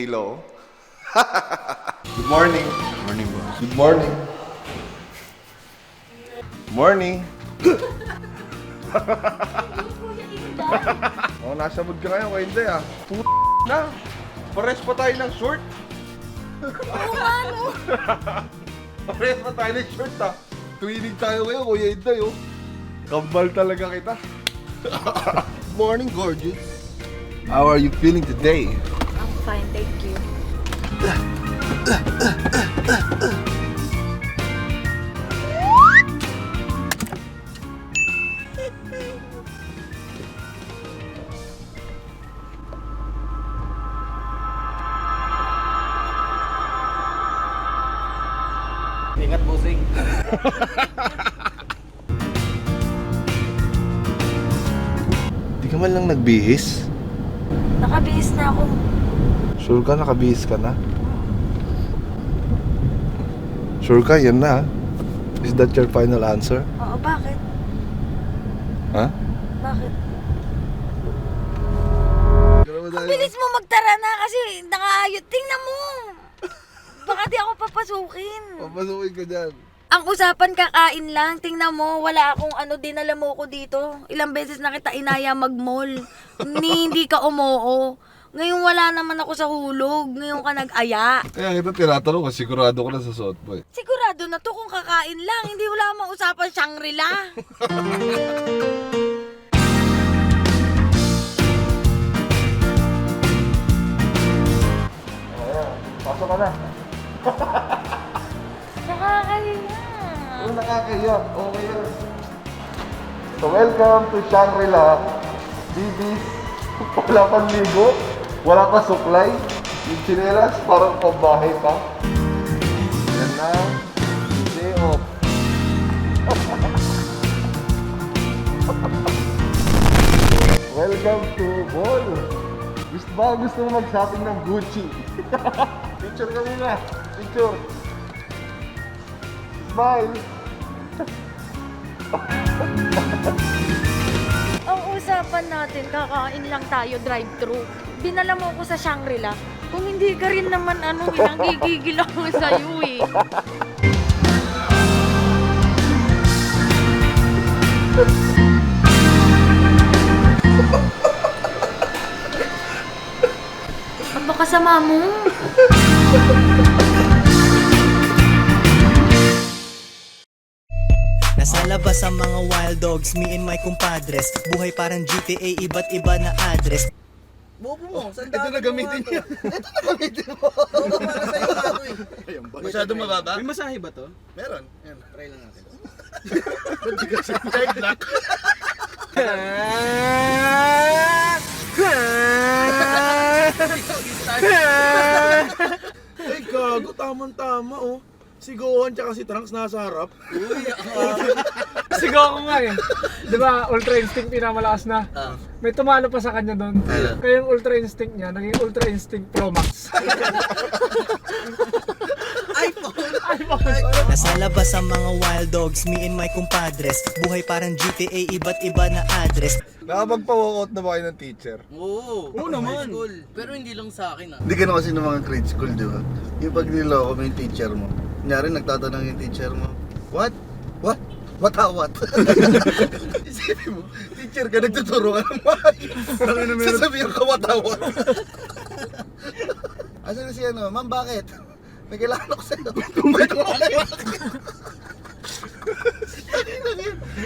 Halo. Good morning. Morning, boss. Good morning. Morning. Oh, nasa mood ka ngayon, hindi ah. Na. Pares pa tayo ng short. Oo nga, no? Pares pa tayo ng short ah. Tuwinig tayo ngayon, Kuya Inday oh. Kambal talaga kita. Morning, gorgeous. How are you feeling today? I'm fine, thank you. Ingat, bossing. Di ka man lang nagbihis? Nakabihis na ako. Sure ka nakabihis ka na? Sure ka, yan na. Is that your final answer? Oo, bakit? Ha? Bakit? Ang bilis mo magtara na kasi nakaayot. Tingnan mo! Baka di ako papasukin. Papasukin ka dyan. Ang usapan kakain lang. Tingnan mo, wala akong dinala mo ko dito. Ilang beses na kita inaya mag-mall. Hindi ka umoo. Ngayon wala naman ako sa hulog. Ngayon ka nag-aya. Kaya kita tinatanong kung sigurado ko na sa suot mo eh. Sigurado na to kung kakain lang. Hindi wala mang usapan Shangri-La. Pasok ka na. Nakakahiya. Oh, nakakaya. Okay yan. So welcome to Shangri-La. Bibis. Wala pang ligo. Wala pa suklay. Yung chinelas parang pambahay pa. Yan na. Day off. Welcome to Ball. Gusto mo mag-shopping ng Gucci? Picture ka muna. Picture. Smile. Ang usapan natin, kakain lang tayo drive-thru. Binala mo ko sa Shangri-La. Kung hindi ka rin naman gigigil ako sa'yo eh. Ang baka sama mo. Nasa labas ang mga wild dogs, me and my compadres. Buhay parang GTA, iba't iba na address. Bobo mo, saan Ito na gamitin niya. Ito na gamitin mo. Bobo para sa'yo nga ito eh. Masyado mababa? May masahe ba to? Meron. Yan, try lang natin. Third block. Ay, gago, tamang-tama, oh. Si Gohan tsaka si Trunks nasa harap. Sigaw ko nga eh. Di ba, Ultra Instinct pinamalakas na. May tumalo pa sa kanya doon. Kaya yung Ultra Instinct niya, naging Ultra Instinct Pro Max. Nasa labas ang mga wild dogs, me and my compadres. Buhay parang GTA, iba't iba na address. Nakapagpa-walkout na ba kayo ng teacher? Oo. Oo naman. School. Pero hindi lang sa akin ah. Hindi ka na kasi ng mga grade school, di ba? Yung pag niloko mo yung teacher mo, kunyari nagtatanong yung teacher mo, what? What? What? Isipin mo, teacher ka, nagtuturo ka ng maayos. Sasabihin ka, what? Asa na siya, no? Ma'am, bakit? May kailangan ako sa'yo. May kailangan ako.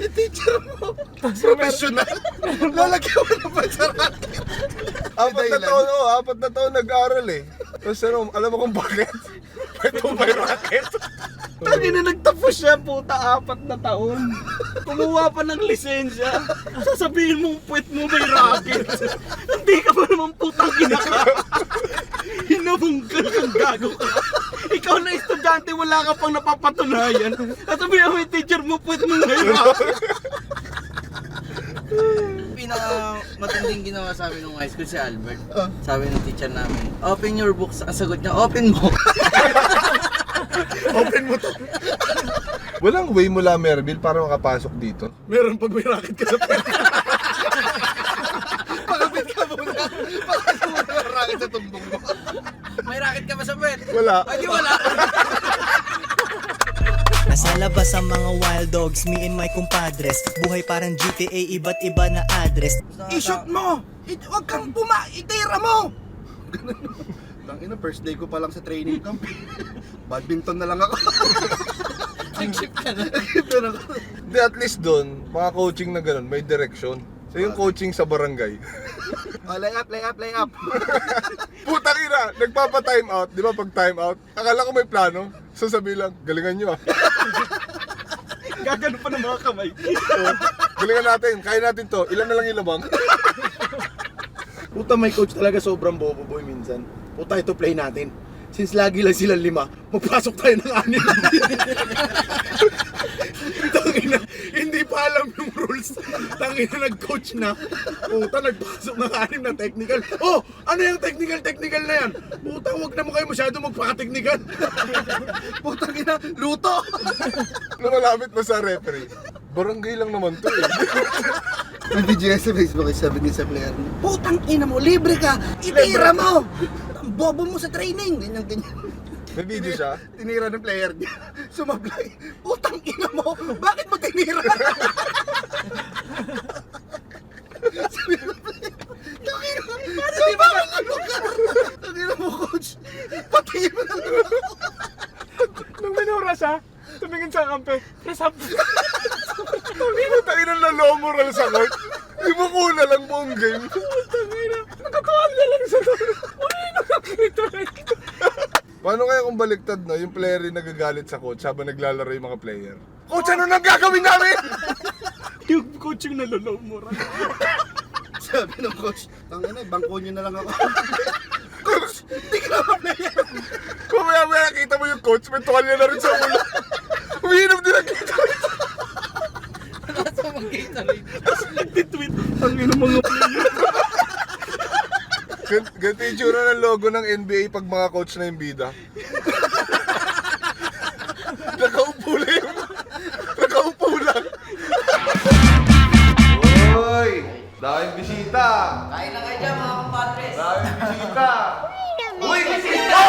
Yung teacher mo, professional. Lalagyan mo ng pansarakin. Apat na taon nag-aaral eh. Tapos ano, alam mo kung bakit? Pwede may racket. Tagi na nagtapos siya, puta, 4 na taon. Kumuha pa ng lisensya. Sasabihin mong puwet mo may racket. Hindi ka pa naman putang ina ka. Hinabungkal kang gago ka. Ikaw na estudyante, wala ka pang napapatunayan. At sabihin mo yung teacher mo, puwet mo may racket. Pinaka matinding ginawa sa amin nung high school si Albert. Sabi ng teacher namin, open your books. Ang sagot niya, open book. Open mo to. Walang way mula Merville para makapasok dito. Meron pag may racket ka sa pwede. Pakapit ka muna. Pakapit mo muna ang racket sa tumbong mo. sa puwet. Wala. Ay, di wala. Nasa labas ang mga wild dogs, me and my compadres. Buhay parang GTA, iba't iba na address. I-shoot mo! Huwag kang itira mo! Tangina, first day ko pa lang sa training camp. Badminton na lang ako. Nag-ship ka na. Di at least doon, mga coaching na ganun, may direction. So yung coaching sa barangay. Lay up. Putang ina, nagpapa-time out. Di ba pag time out, akala ko may plano. Sasabihin lang, galingan nyo ah. Gagano pa ng mga kamay. Galingan natin, kaya natin to. Ilan na lang yung lamang? Puta, may coach talaga sobrang bobo boy minsan. Puta, ito play natin. Since lagi lang silang 5, magpasok tayo ng 6. Tangina, hindi pa alam yung rules. Tangina, nag-coach na. Puta, nagpasok ng 6 na technical. Oh, ano yung technical na yan? Puta, huwag naman kayo masyado magpaka-technical. Putang ina, luto! Nung malapit mo sa referee, barangay lang naman to eh. May video sa Facebook, sabi niya sa player niya, putang ina mo, libre ka! Itira mo! Ang bobo mo sa training! Ganyan. May video siya. Tinira ng player niya. Sumablay. Putang ina mo! Bakit mo tinira? Sabi ng player, tangina mo! Sabi ba ang lugar? Tangina mo, coach! Patingin mo ng lugar! Nung minura siya, tumingin sa kampe. Press up. Tangina na low moral sa court. Di mo kuna lang buong game. Nakatuwag na lang sa doon. Uy, nakakita rin. Paano kaya kung baliktad na yung player yung nagagalit sa coach habang naglalaro yung mga player? Coach, ano nang gagawin namin? Yung coach yung nalolow mo rin. Sabi ng coach, tangina, bangko niyo na lang ako. Coach, di ka naman player! Kung maya nakita mo yung coach, may tuwalya na rin sa ulo. Umiinom din ang kita. Nasa mag-Gatorade. Tapos nagtitweet. Ang ino mga player. Ganito yung tsura ng logo ng NBA pag mga coach na yung bida. Nakaupo lang. Nakaupo lang. Uy! Daming bisita! Kain na kayo dyan, mga compadres. Daming bisita! Uy! Bisita!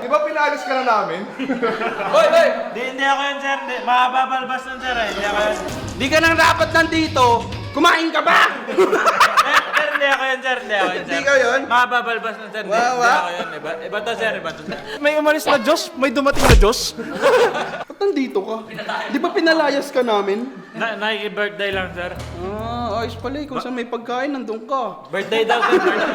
Di ba pinalis ka na namin? Hindi ako yan, sir. Mababalbas lang, sir. Hindi ako yan. Di ka nang dapat nandito. Kumain ka ba? Sir, hindi ako yan, sir. Hindi ako yan, sir. Hindi ka yun? Mababalbas lang, sir. Hindi ako yan. Iba to, sir. Iba to, sir. May umalis na Diyos, may dumating na Diyos. Ba't nandito ka? Di ba pinalayas ka namin? Naki-birthday lang, sir. Ayos pala eh. Kung saan may pagkain, nandun ka. Birthday daw, sir. Birthday.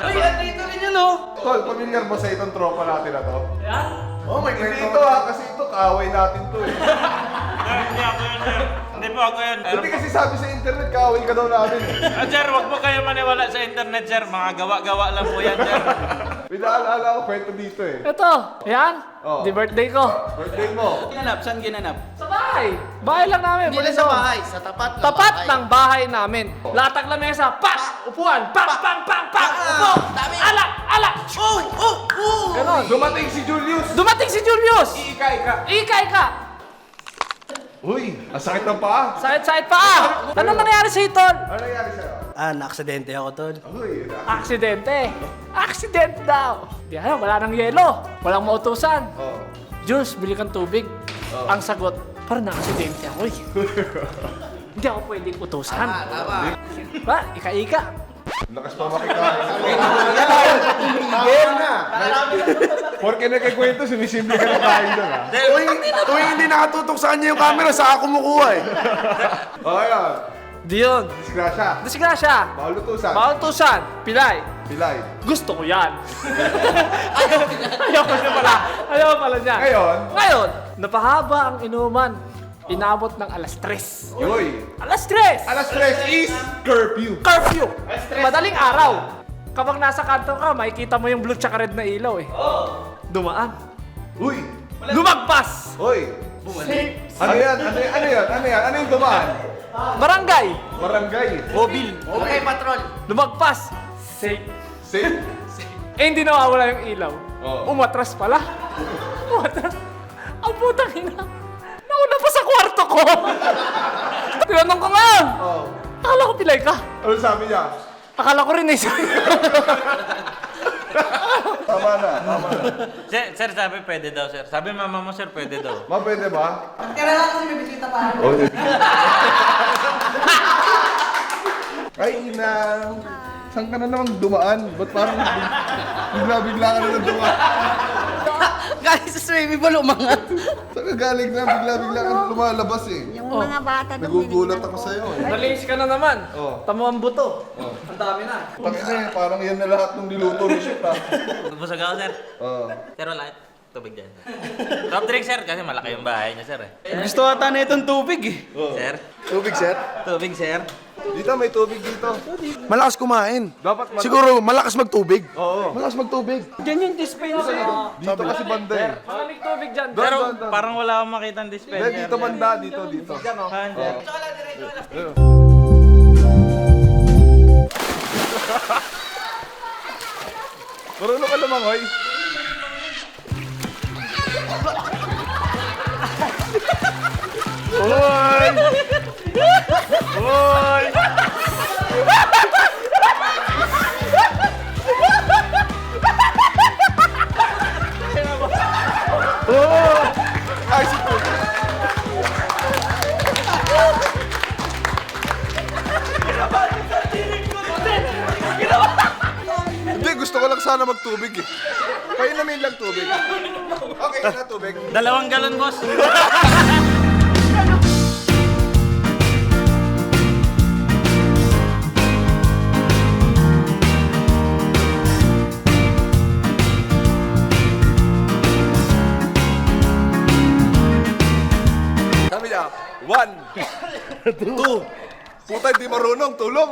Uy, andito rin yun, oh. Tol, pamilyar mo sa itong tropa natin na to? Yan? Oh, may kwento. Hindi ito ha, kasi ito kaaway natin to eh. Hindi ako yan, sir. Hindi po ako yan. Hindi kasi sabi sa internet, kaaway ka daw namin eh. Sir, wag po kayo maniwala sa internet, sir. Mga gawa-gawa lang po yan, sir. Pinaalala ko kwento dito eh. Ito, yan. Oh. Di birthday ko. Birthday mo. Ginanap? Saan ginanap? Sa bahay. Bahay lang namin. Hindi lang sa bahay, sa tapat ng Tapat bahay. ng bahay namin. Latag lang mesa. Pak! Upuan. Pak! Pang! Pang! Pang! Upo! Alak! Alak! Ganon. Dumating si Julius! Dumating si Julius! Ika! Ika! Uy, ang sakit ng paa. Sakit-sakit pa ah! Anong nangyari sa'yo, Tol? Ano nangyari sa'yo? Na-aksidente ako, Tol. Uy, Aksidente. Aksidente daw. Di alam, wala nang yelo. Walang mautusan. Oh. Jules, bili kang tubig. Ang sagot, parang na-aksidente ako eh. Hindi ako pwedeng utusan. Tama. Ba, ika-ika. Lakas pa makikain. na. Porque nagkikwento, sumisimple ka na tayo doon ha. Tuwing hindi nakatutok sa kanya yung camera, sa ako kumukuha eh. O, ayan. Di yun. Disgrasya. Disgrasya. Bawal utusan. Bawal utusan. Pilay. Pilay. Gusto ko yan. Ayaw ko niya pala. Ayaw pala niya. Ngayon, napahaba ang inuman. Inabot ng alas 3. Yoy. Alas 3! Alas 3 is curfew. Curfew! Madaling araw. Kapag nasa kanto ka, makikita mo yung blue tsaka red na ilaw eh. Dumaan. Uy. Lumagpas! Uy. Ano yan? Ano yung dumaan? Barangay! Barangay. Mobil! Okay, patrol. Lumagpas! Safe! Safe? Eh, hindi nawawala yung ilaw. Oo. Umatras pala. Umatras. Ang putang ina. Nauna pa sa kwarto ko. Tinanong ko nga. Oo. Akala ko pilay ka. Ano sabi niya? Akala ko rin eh. Tama na, tama na. Sir, sabi pwede daw, sir. Sabi mama mo, sir, pwede daw. Ma, pwede ba? Kailangan kasi may bisita pa. Oh, ay, inang. Saan ka na namang dumaan? Ba't parang bigla-bigla ka na lang dumaan? Galing sa swimming pool, umangat. Saan ka galing na? Bigla-bigla ka na lumalabas eh. Yung mga bata doon, Nagugulat ako sa'yo eh. Nalinis ka na naman. Oh. Tamo ang buto. Ang dami na. Tangina eh, parang yan na lahat ng niluto ni Chef ah. Busog ako, sir. Oh. Sir, wala. Tubig dyan. Soft drink, sir. Kasi malaki yung bahay niya, sir. Gusto ata na itong tubig eh. Sir? Tubig, sir? Tubig, sir. Dito, may tubig dito. Malakas kumain. Dapat Siguro malakas magtubig. Oo. Malakas magtubig. Diyan yung dispenser. Dito kasi banda eh. Malamig tubig dyan. Doon, Pero doon, doon. parang wala akong makita ng Hindi, dispenser. dito banda, dito. Saan, sir? Marunong ka lumangoy. Hoy! Hoy! Ay, si Hindi, gusto ko lang sana magtubig eh. Painumin lang tubig. Okay na tubig. 2 galon, boss. Sabi niya, 1, 2. Puta, hindi marunong. Tulong.